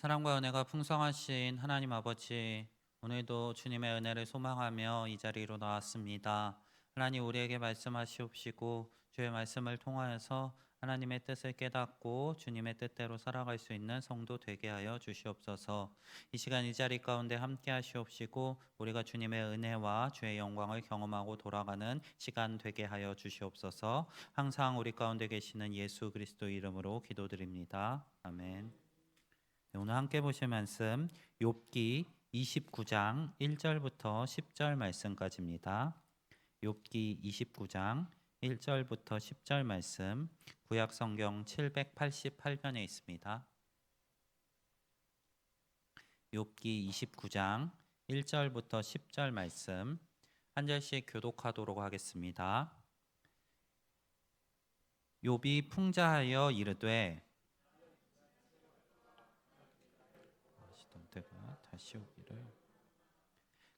사랑과 은혜가 풍성하신 하나님 아버지, 오늘도 주님의 은혜를 소망하며 이 자리로 나왔습니다. 하나님 우리에게 말씀하시옵시고 주의 말씀을 통하여서 하나님의 뜻을 깨닫고 주님의 뜻대로 살아갈 수 있는 성도 되게 하여 주시옵소서. 이 시간 이 자리 가운데 함께 하시옵시고 우리가 주님의 은혜와 주의 영광을 경험하고 돌아가는 시간 되게 하여 주시옵소서. 항상 우리 가운데 계시는 예수 그리스도 이름으로 기도드립니다. 아멘. 네, 오늘 함께 보실 말씀 욥기 29장 1절부터 10절 말씀까지입니다. 욥기 29장 1절부터 10절 말씀 구약 성경 788편에 있습니다. 욥기 29장 1절부터 10절 말씀 한 절씩 교독하도록 하겠습니다. 욥이 풍자하여 이르되 다시 오기를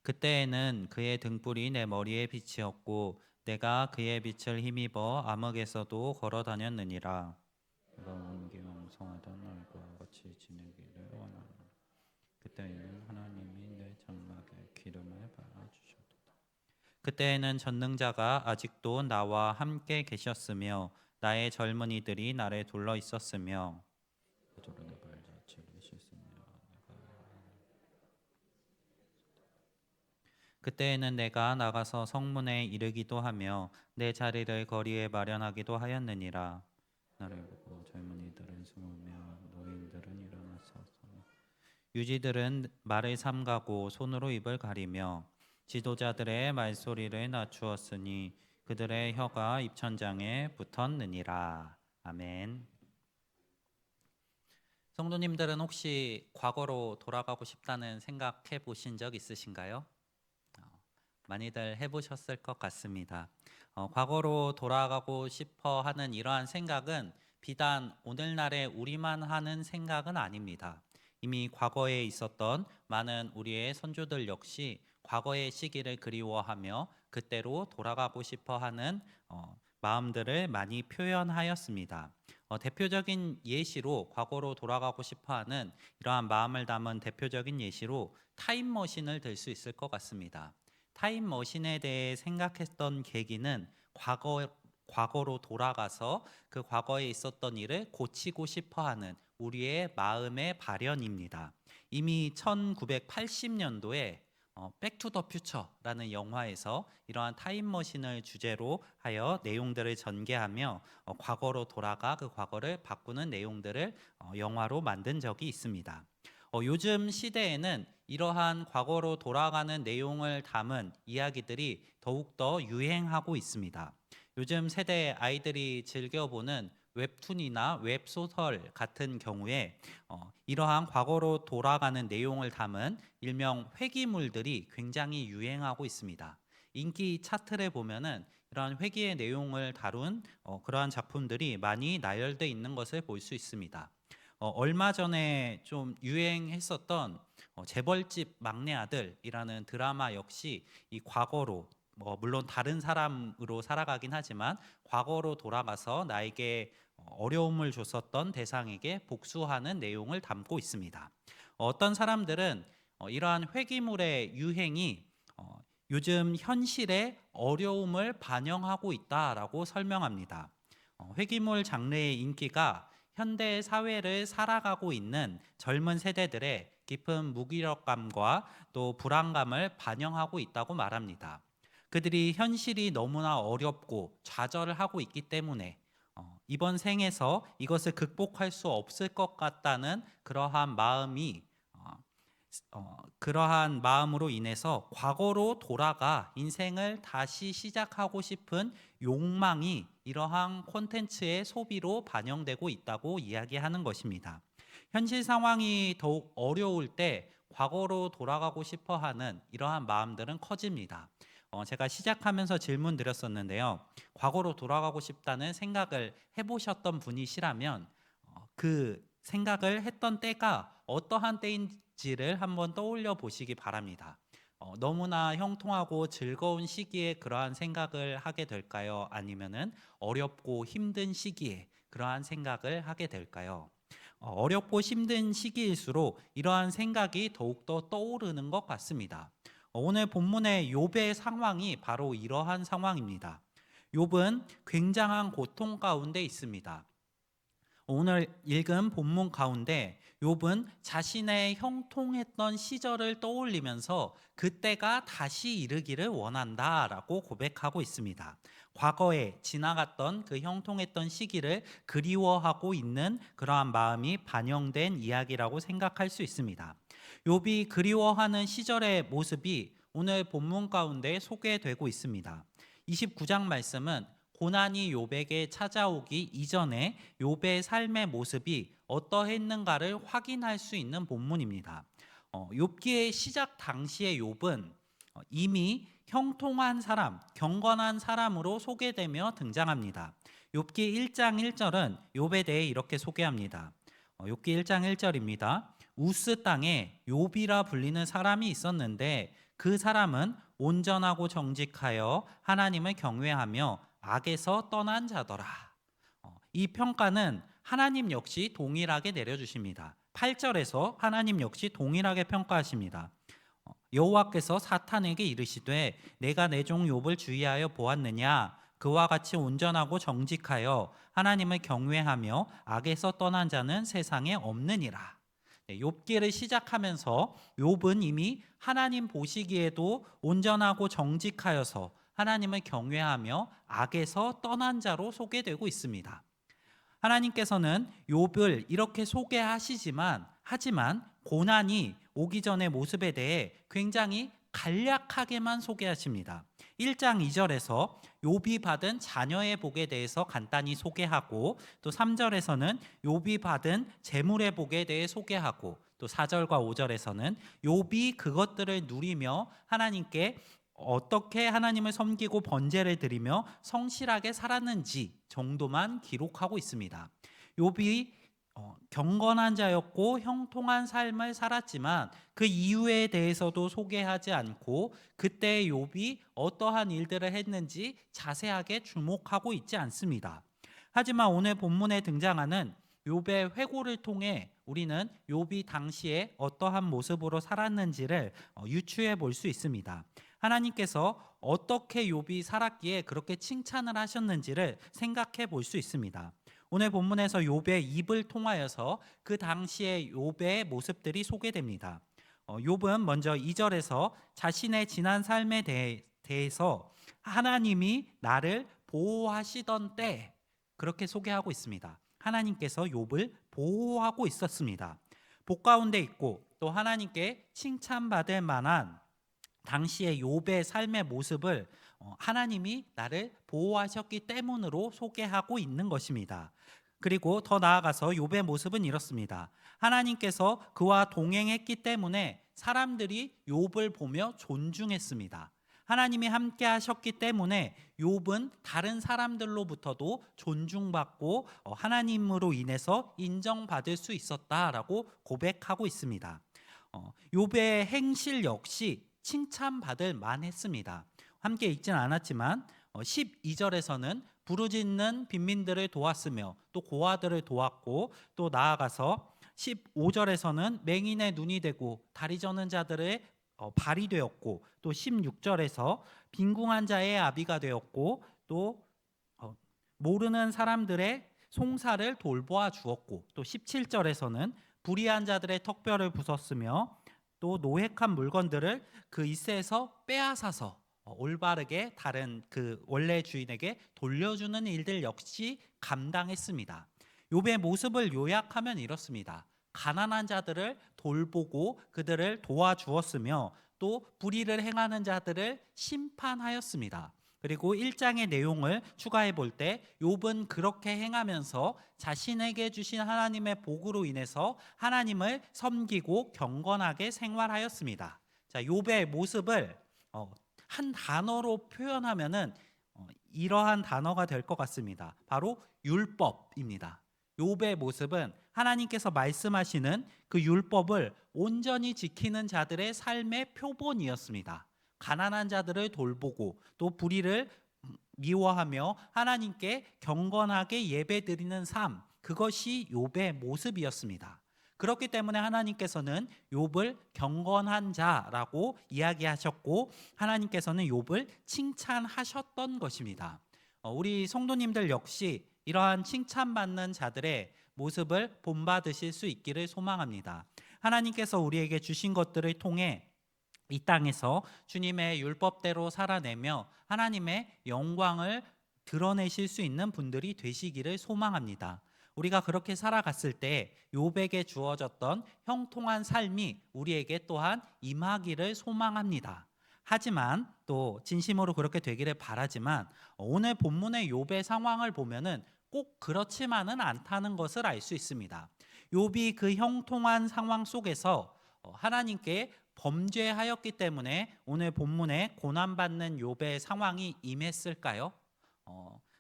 그때에는 그의 등불이 내 머리에 빛이었고 내가 그의 빛을 힘입어 암흑에서도 걸어 다녔느니라. 내가 원기왕성하던 날과 같이 지내기를 원하노라. 그때에는 하나님이 내 장막에 기름을 발라주셨도다. 그때에는 전능자가 아직도 나와 함께 계셨으며 나의 젊은이들이 나를 둘러 있었으며 그때에는 내가 나가서 성문에 이르기도 하며 내 자리를 거리에 마련하기도 하였느니라. 나를 보고 젊은이들은 숨으며 노인들은 일어나서서 유지들은 말을 삼가고 손으로 입을 가리며 지도자들의 말소리를 낮추었으니 그들의 혀가 입천장에 붙었느니라. 아멘. 성도님들은 혹시 과거로 돌아가고 싶다는 생각해 보신 적 있으신가요? 많이들 해보셨을 것 같습니다. 과거로 돌아가고 싶어 하는 이러한 생각은 비단 오늘날의 우리만 하는 생각은 아닙니다. 이미 과거에 있었던 많은 우리의 선조들 역시 과거의 시기를 그리워하며 그때로 돌아가고 싶어 하는 마음들을 많이 표현하였습니다. 대표적인 예시로 과거로 돌아가고 싶어 하는 이러한 마음을 담은 대표적인 예시로 타임머신을 들 수 있을 것 같습니다. 타임머신에 대해 생각했던 계기는 과거로 돌아가서 그 과거에 있었던 일을 고치고 싶어하는 우리의 마음의 발현입니다. 이미 1980년도에 백투더 퓨처라는 영화에서 이러한 타임머신을 주제로 하여 내용들을 전개하며 과거로 돌아가 그 과거를 바꾸는 내용들을 영화로 만든 적이 있습니다. 요즘 시대에는 이러한 과거로 돌아가는 내용을 담은 이야기들이 더욱더 유행하고 있습니다. 요즘 세대 아이들이 즐겨보는 웹툰이나 웹소설 같은 경우에 이러한 과거로 돌아가는 내용을 담은 일명 회기물들이 굉장히 유행하고 있습니다. 인기 차트를 보면은 이러한 회기의 내용을 다룬 그러한 작품들이 많이 나열되어 있는 것을 볼 수 있습니다. 얼마 전에 좀 유행했었던 재벌집 막내 아들이라는 드라마 역시 이 과거로 물론 다른 사람으로 살아가긴 하지만 과거로 돌아가서 나에게 어려움을 줬었던 대상에게 복수하는 내용을 담고 있습니다. 어떤 사람들은 이러한 회기물의 유행이 요즘 현실의 어려움을 반영하고 있다라고 설명합니다. 회기물 장르의 인기가 현대 사회를 살아가고 있는 젊은 세대들의 깊은 무기력감과 또 불안감을 반영하고 있다고 말합니다. 그들이 현실이 너무나 어렵고 좌절을 하고 있기 때문에 이번 생에서 이것을 극복할 수 없을 것 같다는 그러한 마음으로 인해서 과거로 돌아가 인생을 다시 시작하고 싶은 욕망이 이러한 콘텐츠의 소비로 반영되고 있다고 이야기하는 것입니다. 현실 상황이 더욱 어려울 때 과거로 돌아가고 싶어 하는 이러한 마음들은 커집니다. 제가 시작하면서 질문 드렸었는데요. 과거로 돌아가고 싶다는 생각을 해보셨던 분이시라면 그 생각을 했던 때가 어떠한 때인지를 한번 떠올려 보시기 바랍니다. 너무나 형통하고 즐거운 시기에 그러한 생각을 하게 될까요? 아니면은 어렵고 힘든 시기에 그러한 생각을 하게 될까요? 어렵고 힘든 시기일수록 이러한 생각이 더욱더 떠오르는 것 같습니다. 오늘 본문의 욥의 상황이 바로 이러한 상황입니다. 욥은 굉장한 고통 가운데 있습니다. 오늘 읽은 본문 가운데 욥은 자신의 형통했던 시절을 떠올리면서 그때가 다시 이르기를 원한다라고 고백하고 있습니다. 과거에 지나갔던 그 형통했던 시기를 그리워하고 있는 그러한 마음이 반영된 이야기라고 생각할 수 있습니다. 욥이 그리워하는 시절의 모습이 오늘 본문 가운데 소개되고 있습니다. 29장 말씀은 고난이 욥에게 찾아오기 이전에 욥의 삶의 모습이 어떠했는가를 확인할 수 있는 본문입니다. 욥기의 시작 당시의 욥은 이미 형통한 사람, 경건한 사람으로 소개되며 등장합니다. 욥기 1장 1절은 욥에 대해 이렇게 소개합니다. 욥기 1장 1절입니다. 우스 땅에 욥이라 불리는 사람이 있었는데 그 사람은 온전하고 정직하여 하나님을 경외하며 악에서 떠난 자더라. 이 평가는 하나님 역시 동일하게 내려주십니다. 8절에서 하나님 역시 동일하게 평가하십니다. 여호와께서 사탄에게 이르시되 내가 내 종 욥을 주의하여 보았느냐 그와 같이 온전하고 정직하여 하나님을 경외하며 악에서 떠난 자는 세상에 없느니라. 욥기를 시작하면서 욥은 이미 하나님 보시기에도 온전하고 정직하여서 하나님을 경외하며 악에서 떠난 자로 소개되고 있습니다. 하나님께서는 욥을 이렇게 하지만 고난이 오기 전의 모습에 대해 굉장히 간략하게만 소개하십니다. 1장 2절에서 욥이 받은 자녀의 복에 대해서 간단히 소개하고 또 3절에서는 욥이 받은 재물의 복에 대해 소개하고 또 4절과 5절에서는 욥이 그것들을 누리며 하나님께 어떻게 하나님을 섬기고 번제를 드리며 성실하게 살았는지 정도만 기록하고 있습니다. 욥이 경건한 자였고 형통한 삶을 살았지만 그 이유에 대해서도 소개하지 않고 그때 욥이 어떠한 일들을 했는지 자세하게 주목하고 있지 않습니다. 하지만 오늘 본문에 등장하는 욥의 회고를 통해 우리는 욥이 당시에 어떠한 모습으로 살았는지를 유추해 볼 수 있습니다. 하나님께서 어떻게 욥이 살았기에 그렇게 칭찬을 하셨는지를 생각해 볼 수 있습니다. 오늘 본문에서 욥의 입을 통하여서 그 당시의 욥의 모습들이 소개됩니다. 욥은 먼저 2절에서 자신의 지난 삶에 대해서 하나님이 나를 보호하시던 때 그렇게 소개하고 있습니다. 하나님께서 욥을 보호하고 있었습니다. 복 가운데 있고 또 하나님께 칭찬받을 만한 당시의 욥의 삶의 모습을 하나님이 나를 보호하셨기 때문으로 소개하고 있는 것입니다. 그리고 더 나아가서 욥의 모습은 이렇습니다. 하나님께서 그와 동행했기 때문에 사람들이 욥을 보며 존중했습니다. 하나님이 함께 하셨기 때문에 욥은 다른 사람들로부터도 존중받고 하나님으로 인해서 인정받을 수 있었다라고 고백하고 있습니다. 욥의 행실 역시 칭찬받을 만했습니다. 함께 읽진 않았지만 12절에서는 부르짖는 빈민들을 도왔으며 또 고아들을 도왔고 또 나아가서 15절에서는 맹인의 눈이 되고 다리 저는 자들의 발이 되었고 또 16절에서 빈궁한 자의 아비가 되었고 또 모르는 사람들의 송사를 돌보아 주었고 또 17절에서는 불의한 자들의 턱뼈를 부쉈으며 또 노획한 물건들을 그 이새에서 빼앗아서 올바르게 다른 그 원래 주인에게 돌려주는 일들 역시 감당했습니다. 욥의 모습을 요약하면 이렇습니다. 가난한 자들을 돌보고 그들을 도와주었으며 또 불의를 행하는 자들을 심판하였습니다. 그리고 1장의 내용을 추가해 볼 때 욥은 그렇게 행하면서 자신에게 주신 하나님의 복으로 인해서 하나님을 섬기고 경건하게 생활하였습니다. 자, 욥의 모습을 한 단어로 표현하면은 이러한 단어가 될 것 같습니다. 바로 율법입니다. 욥의 모습은 하나님께서 말씀하시는 그 율법을 온전히 지키는 자들의 삶의 표본이었습니다. 가난한 자들을 돌보고 또 불의를 미워하며 하나님께 경건하게 예배드리는 삶, 그것이 욥의 모습이었습니다. 그렇기 때문에 하나님께서는 욥을 경건한 자라고 이야기하셨고 하나님께서는 욥을 칭찬하셨던 것입니다. 우리 성도님들 역시 이러한 칭찬받는 자들의 모습을 본받으실 수 있기를 소망합니다. 하나님께서 우리에게 주신 것들을 통해 이 땅에서 주님의 율법대로 살아내며 하나님의 영광을 드러내실 수 있는 분들이 되시기를 소망합니다. 우리가 그렇게 살아갔을 때 욥에게 주어졌던 형통한 삶이 우리에게 또한 임하기를 소망합니다. 하지만 또 진심으로 그렇게 되기를 바라지만 오늘 본문의 욥의 상황을 보면은 꼭 그렇지만은 않다는 것을 알 수 있습니다. 욥이 그 형통한 상황 속에서 하나님께 범죄하였기 때문에 오늘 본문에 고난받는 욥의 상황이 임했을까요?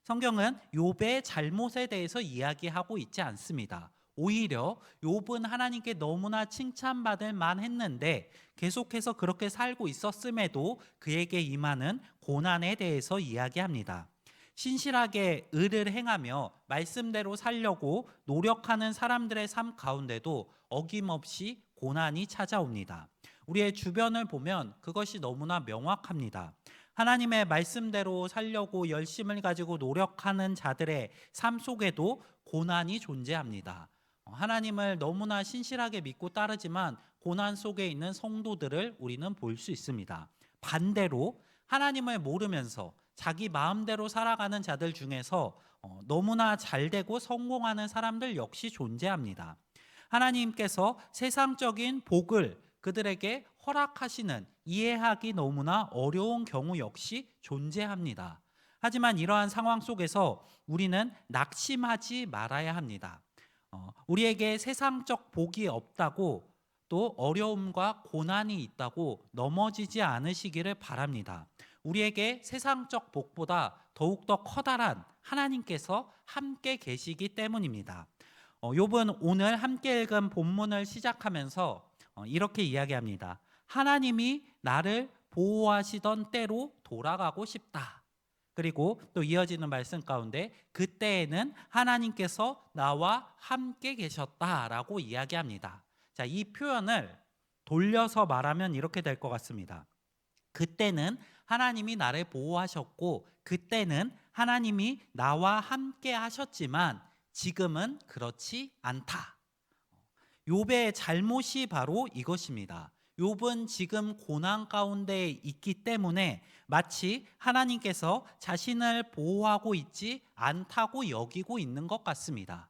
성경은 욥의 잘못에 대해서 이야기하고 있지 않습니다. 오히려 욥은 하나님께 너무나 칭찬받을 만했는데 계속해서 그렇게 살고 있었음에도 그에게 임하는 고난에 대해서 이야기합니다. 신실하게 의를 행하며 말씀대로 살려고 노력하는 사람들의 삶 가운데도 어김없이 고난이 찾아옵니다. 우리의 주변을 보면 그것이 너무나 명확합니다. 하나님의 말씀대로 살려고 열심을 가지고 노력하는 자들의 삶 속에도 고난이 존재합니다. 하나님을 너무나 신실하게 믿고 따르지만 고난 속에 있는 성도들을 우리는 볼 수 있습니다. 반대로 하나님을 모르면서 자기 마음대로 살아가는 자들 중에서 너무나 잘되고 성공하는 사람들 역시 존재합니다. 하나님께서 세상적인 복을 그들에게 허락하시는 이해하기 너무나 어려운 경우 역시 존재합니다. 하지만 이러한 상황 속에서 우리는 낙심하지 말아야 합니다. 우리에게 세상적 복이 없다고 또 어려움과 고난이 있다고 넘어지지 않으시기를 바랍니다. 우리에게 세상적 복보다 더욱더 커다란 하나님께서 함께 계시기 때문입니다. 욥은 오늘 함께 읽은 본문을 시작하면서 이렇게 이야기합니다. 하나님이 나를 보호하시던 때로 돌아가고 싶다. 그리고 또 이어지는 말씀 가운데 그때에는 하나님께서 나와 함께 계셨다라고 이야기합니다. 자, 이 표현을 돌려서 말하면 이렇게 될 것 같습니다. 그때는 하나님이 나를 보호하셨고 그때는 하나님이 나와 함께 하셨지만 지금은 그렇지 않다. 욥의 잘못이 바로 이것입니다. 욥은 지금 고난 가운데 있기 때문에 마치 하나님께서 자신을 보호하고 있지 않다고 여기고 있는 것 같습니다.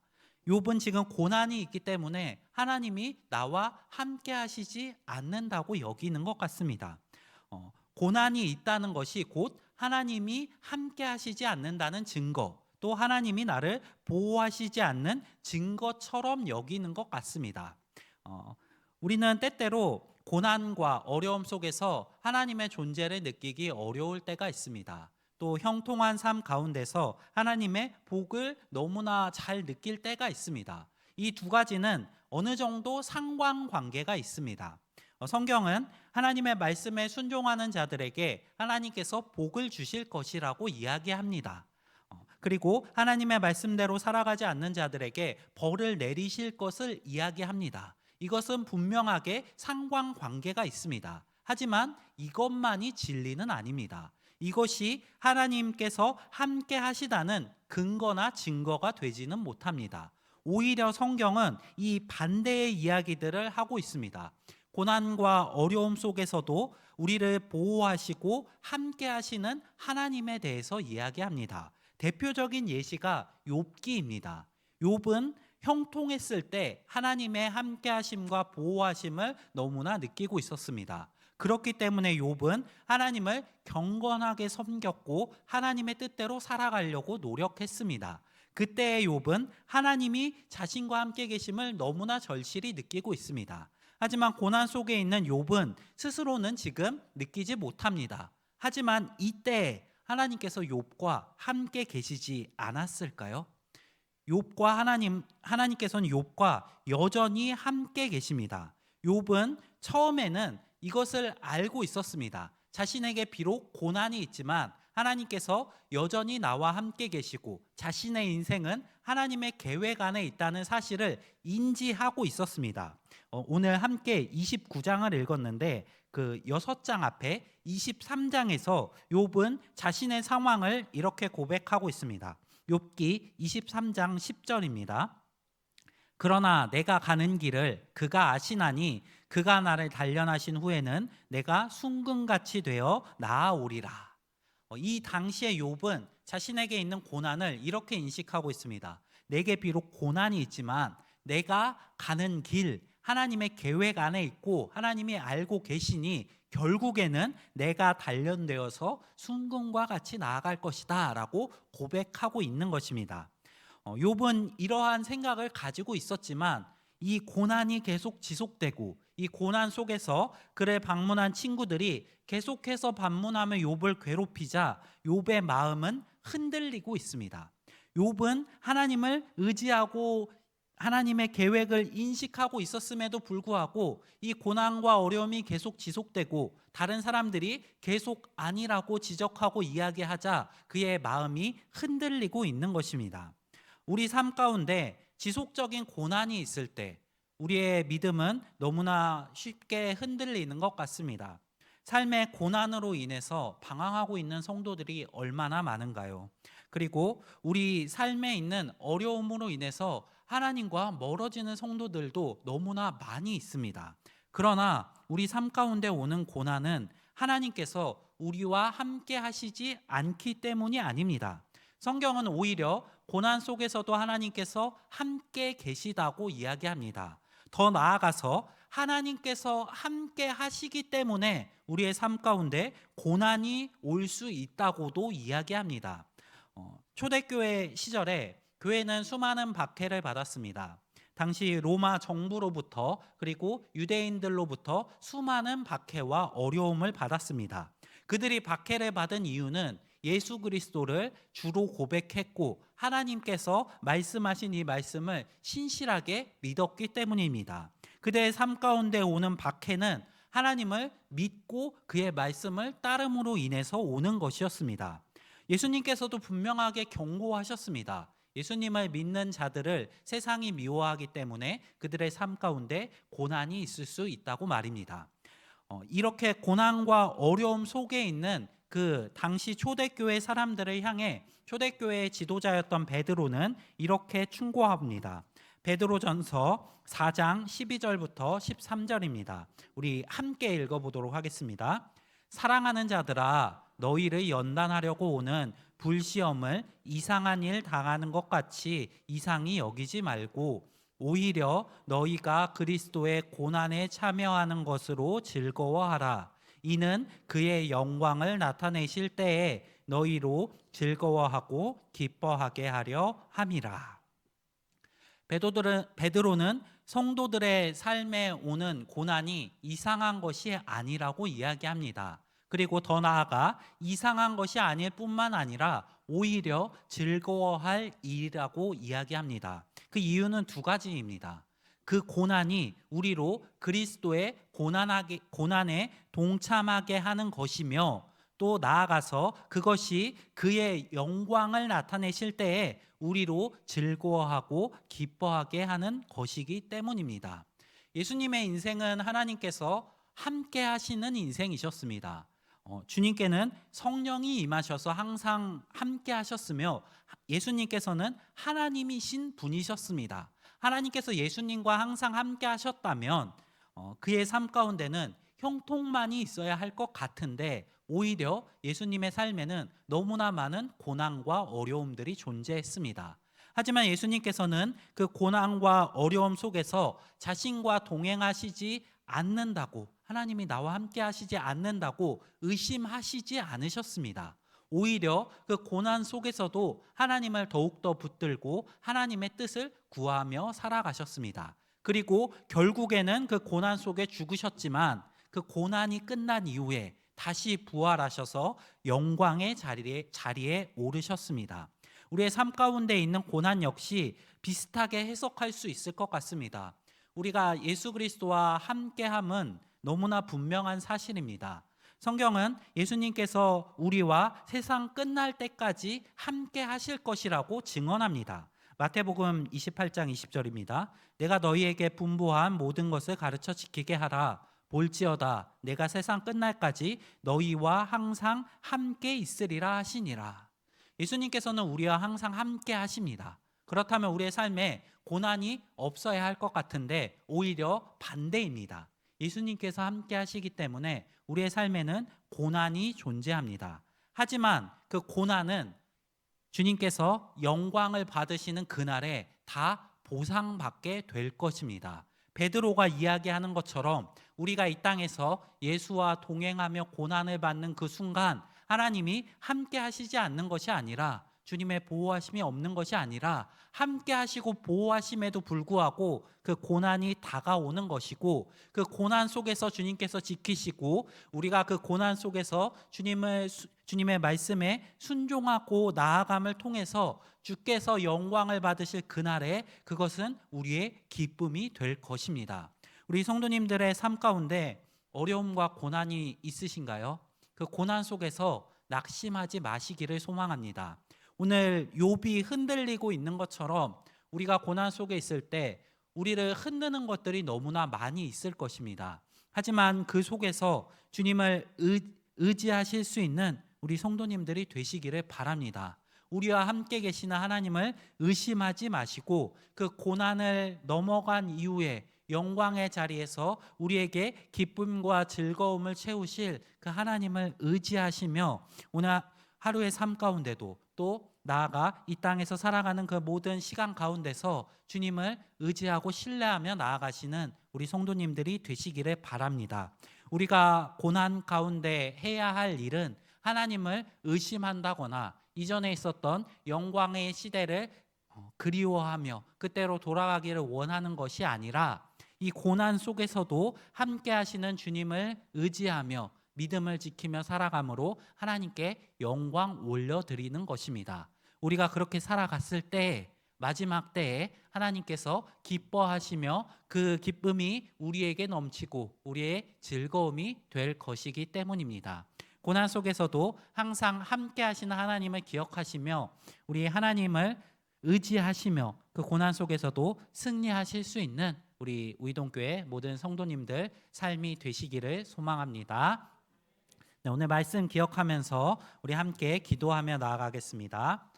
욥은 지금 고난이 있기 때문에 하나님이 나와 함께 하시지 않는다고 여기는 것 같습니다. 고난이 있다는 것이 곧 하나님이 함께 하시지 않는다는 증거, 또 하나님이 나를 보호하시지 않는 증거처럼 여기는 것 같습니다. 우리는 때때로 고난과 어려움 속에서 하나님의 존재를 느끼기 어려울 때가 있습니다. 또 형통한 삶 가운데서 하나님의 복을 너무나 잘 느낄 때가 있습니다. 이 두 가지는 어느 정도 상관관계가 있습니다. 성경은 하나님의 말씀에 순종하는 자들에게 하나님께서 복을 주실 것이라고 이야기합니다. 그리고 하나님의 말씀대로 살아가지 않는 자들에게 벌을 내리실 것을 이야기합니다. 이것은 분명하게 상관관계가 있습니다. 하지만 이것만이 진리는 아닙니다. 이것이 하나님께서 함께 하시다는 근거나 증거가 되지는 못합니다. 오히려 성경은 이 반대의 이야기들을 하고 있습니다. 고난과 어려움 속에서도 우리를 보호하시고 함께 하시는 하나님에 대해서 이야기합니다. 대표적인 예시가 욥기입니다. 욥은 형통했을 때 하나님의 함께 하심과 보호하심을 너무나 느끼고 있었습니다. 그렇기 때문에 욥은 하나님을 경건하게 섬겼고 하나님의 뜻대로 살아가려고 노력했습니다. 그때의 욥은 하나님이 자신과 함께 계심을 너무나 절실히 느끼고 있습니다. 하지만 고난 속에 있는 욥은 스스로는 지금 느끼지 못합니다. 하지만 이때 하나님께서 욥과 함께 계시지 않았을까요? 하나님께서는 욥과 여전히 함께 계십니다. 욥은 처음에는 이것을 알고 있었습니다. 자신에게 비록 고난이 있지만 하나님께서 여전히 나와 함께 계시고 자신의 인생은 하나님의 계획 안에 있다는 사실을 인지하고 있었습니다. 오늘 함께 29장을 읽었는데 그 6장 앞에 23장에서 욥은 자신의 상황을 이렇게 고백하고 있습니다. 욥기 23장 10절입니다. 그러나 내가 가는 길을 그가 아시나니 그가 나를 단련하신 후에는 내가 순금같이 되어 나아오리라. 이 당시의 욥은 자신에게 있는 고난을 이렇게 인식하고 있습니다. 내게 비록 고난이 있지만 내가 가는 길, 하나님의 계획 안에 있고 하나님이 알고 계시니 결국에는 내가 단련되어서 순금과 같이 나아갈 것이다 라고 고백하고 있는 것입니다. 욥은 이러한 생각을 가지고 있었지만 이 고난이 계속 지속되고 이 고난 속에서 그를 방문한 친구들이 계속해서 방문하며 욥을 괴롭히자 욥의 마음은 흔들리고 있습니다. 욥은 하나님을 의지하고 하나님의 계획을 인식하고 있었음에도 불구하고 이 고난과 어려움이 계속 지속되고 다른 사람들이 계속 아니라고 지적하고 이야기하자 그의 마음이 흔들리고 있는 것입니다. 우리 삶 가운데 지속적인 고난이 있을 때 우리의 믿음은 너무나 쉽게 흔들리는 것 같습니다. 삶의 고난으로 인해서 방황하고 있는 성도들이 얼마나 많은가요? 그리고 우리 삶에 있는 어려움으로 인해서 하나님과 멀어지는 성도들도 너무나 많이 있습니다. 그러나 우리 삶 가운데 오는 고난은 하나님께서 우리와 함께 하시지 않기 때문이 아닙니다. 성경은 오히려 고난 속에서도 하나님께서 함께 계시다고 이야기합니다. 더 나아가서 하나님께서 함께 하시기 때문에 우리의 삶 가운데 고난이 올 수 있다고도 이야기합니다. 초대교회 시절에 교회는 수많은 박해를 받았습니다. 당시 로마 정부로부터 그리고 유대인들로부터 수많은 박해와 어려움을 받았습니다. 그들이 박해를 받은 이유는 예수 그리스도를 주로 고백했고 하나님께서 말씀하신 이 말씀을 신실하게 믿었기 때문입니다. 그들의 삶 가운데 오는 박해는 하나님을 믿고 그의 말씀을 따름으로 인해서 오는 것이었습니다. 예수님께서도 분명하게 경고하셨습니다. 예수님을 믿는 자들을 세상이 미워하기 때문에 그들의 삶 가운데 고난이 있을 수 있다고 말입니다. 이렇게 고난과 어려움 속에 있는 그 당시 초대교회 사람들을 향해 초대교회의 지도자였던 베드로는 이렇게 충고합니다. 베드로전서 4장 12절부터 13절입니다. 우리 함께 읽어보도록 하겠습니다. 사랑하는 자들아, 너희를 연단하려고 오는 불시험을 이상한 일 당하는 것 같이 이상히 여기지 말고 오히려 너희가 그리스도의 고난에 참여하는 것으로 즐거워하라. 이는 그의 영광을 나타내실 때에 너희로 즐거워하고 기뻐하게 하려 함이라. 베드로는 성도들의 삶에 오는 고난이 이상한 것이 아니라고 이야기합니다. 그리고 더 나아가 이상한 것이 아닐 뿐만 아니라 오히려 즐거워할 일이라고 이야기합니다. 그 이유는 두 가지입니다. 그 고난이 우리로 그리스도의 고난에 동참하게 하는 것이며 또 나아가서 그것이 그의 영광을 나타내실 때에 우리로 즐거워하고 기뻐하게 하는 것이기 때문입니다. 예수님의 인생은 하나님께서 함께 하시는 인생이셨습니다. 주님께는 성령이 임하셔서 항상 함께 하셨으며 예수님께서는 하나님이신 분이셨습니다. 하나님께서 예수님과 항상 함께 하셨다면 그의 삶 가운데는 형통만이 있어야 할 것 같은데 오히려 예수님의 삶에는 너무나 많은 고난과 어려움들이 존재했습니다. 하지만 예수님께서는 그 고난과 어려움 속에서 자신과 동행하시지 않는다고, 하나님이 나와 함께 하시지 않는다고 의심하시지 않으셨습니다. 오히려 그 고난 속에서도 하나님을 더욱더 붙들고 하나님의 뜻을 구하며 살아가셨습니다. 그리고 결국에는 그 고난 속에 죽으셨지만 그 고난이 끝난 이후에 다시 부활하셔서 영광의 자리에 오르셨습니다. 우리의 삶 가운데 있는 고난 역시 비슷하게 해석할 수 있을 것 같습니다. 우리가 예수 그리스도와 함께함은 너무나 분명한 사실입니다. 성경은 예수님께서 우리와 세상 끝날 때까지 함께 하실 것이라고 증언합니다. 마태복음 28장 20절입니다. 내가 너희에게 분부한 모든 것을 가르쳐 지키게 하라. 볼지어다 내가 세상 끝날까지 너희와 항상 함께 있으리라 하시니라. 예수님께서는 우리와 항상 함께 하십니다. 그렇다면 우리의 삶에 고난이 없어야 할 것 같은데 오히려 반대입니다. 예수님께서 함께 하시기 때문에 우리의 삶에는 고난이 존재합니다. 하지만 그 고난은 주님께서 영광을 받으시는 그날에 다 보상받게 될 것입니다. 베드로가 이야기하는 것처럼 우리가 이 땅에서 예수와 동행하며 고난을 받는 그 순간 하나님이 함께 하시지 않는 것이 아니라, 주님의 보호하심이 없는 것이 아니라 함께 하시고 보호하심에도 불구하고 그 고난이 다가오는 것이고, 그 고난 속에서 주님께서 지키시고 우리가 그 고난 속에서 주님의 말씀에 순종하고 나아감을 통해서 주께서 영광을 받으실 그날에 그것은 우리의 기쁨이 될 것입니다. 우리 성도님들의 삶 가운데 어려움과 고난이 있으신가요? 그 고난 속에서 낙심하지 마시기를 소망합니다. 오늘 욥이 흔들리고 있는 것처럼 우리가 고난 속에 있을 때 우리를 흔드는 것들이 너무나 많이 있을 것입니다. 하지만 그 속에서 주님을 의지하실 수 있는 우리 성도님들이 되시기를 바랍니다. 우리와 함께 계시는 하나님을 의심하지 마시고 그 고난을 넘어간 이후에 영광의 자리에서 우리에게 기쁨과 즐거움을 채우실 그 하나님을 의지하시며 오늘 하루의 삶 가운데도 또 나아가 이 땅에서 살아가는 그 모든 시간 가운데서 주님을 의지하고 신뢰하며 나아가시는 우리 성도님들이 되시기를 바랍니다. 우리가 고난 가운데 해야 할 일은 하나님을 의심한다거나 이전에 있었던 영광의 시대를 그리워하며 그때로 돌아가기를 원하는 것이 아니라 이 고난 속에서도 함께 하시는 주님을 의지하며 믿음을 지키며 살아감으로 하나님께 영광 올려드리는 것입니다. 우리가 그렇게 살아갔을 때 마지막 때에 하나님께서 기뻐하시며 그 기쁨이 우리에게 넘치고 우리의 즐거움이 될 것이기 때문입니다. 고난 속에서도 항상 함께 하시는 하나님을 기억하시며 우리 하나님을 의지하시며 그 고난 속에서도 승리하실 수 있는 우리 우이동교회 모든 성도님들 삶이 되시기를 소망합니다. 네, 오늘 말씀 기억하면서 우리 함께 기도하며 나아가겠습니다.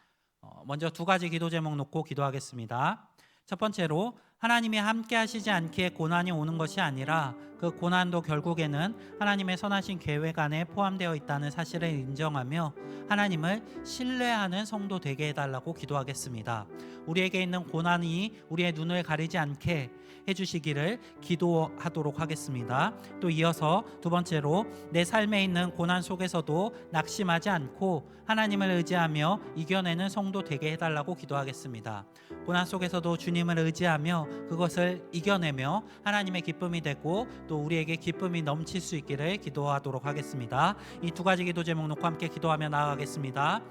먼저 두 가지 기도 제목 놓고 기도하겠습니다. 첫 번째로 하나님이 함께 하시지 않기에 고난이 오는 것이 아니라 그 고난도 결국에는 하나님의 선하신 계획 안에 포함되어 있다는 사실을 인정하며 하나님을 신뢰하는 성도 되게 해달라고 기도하겠습니다. 우리에게 있는 고난이 우리의 눈을 가리지 않게 해주시기를 기도하도록 하겠습니다. 또 이어서 두 번째로 내 삶에 있는 고난 속에서도 낙심하지 않고 하나님을 의지하며 이겨내는 성도 되게 해달라고 기도하겠습니다. 고난 속에서도 주님을 의지하며 그것을 이겨내며 하나님의 기쁨이 되고 또 우리에게 기쁨이 넘칠 수 있기를 기도하도록 하겠습니다. 이 두 가지 기도 제목 놓고 함께 기도하며 나아가겠습니다.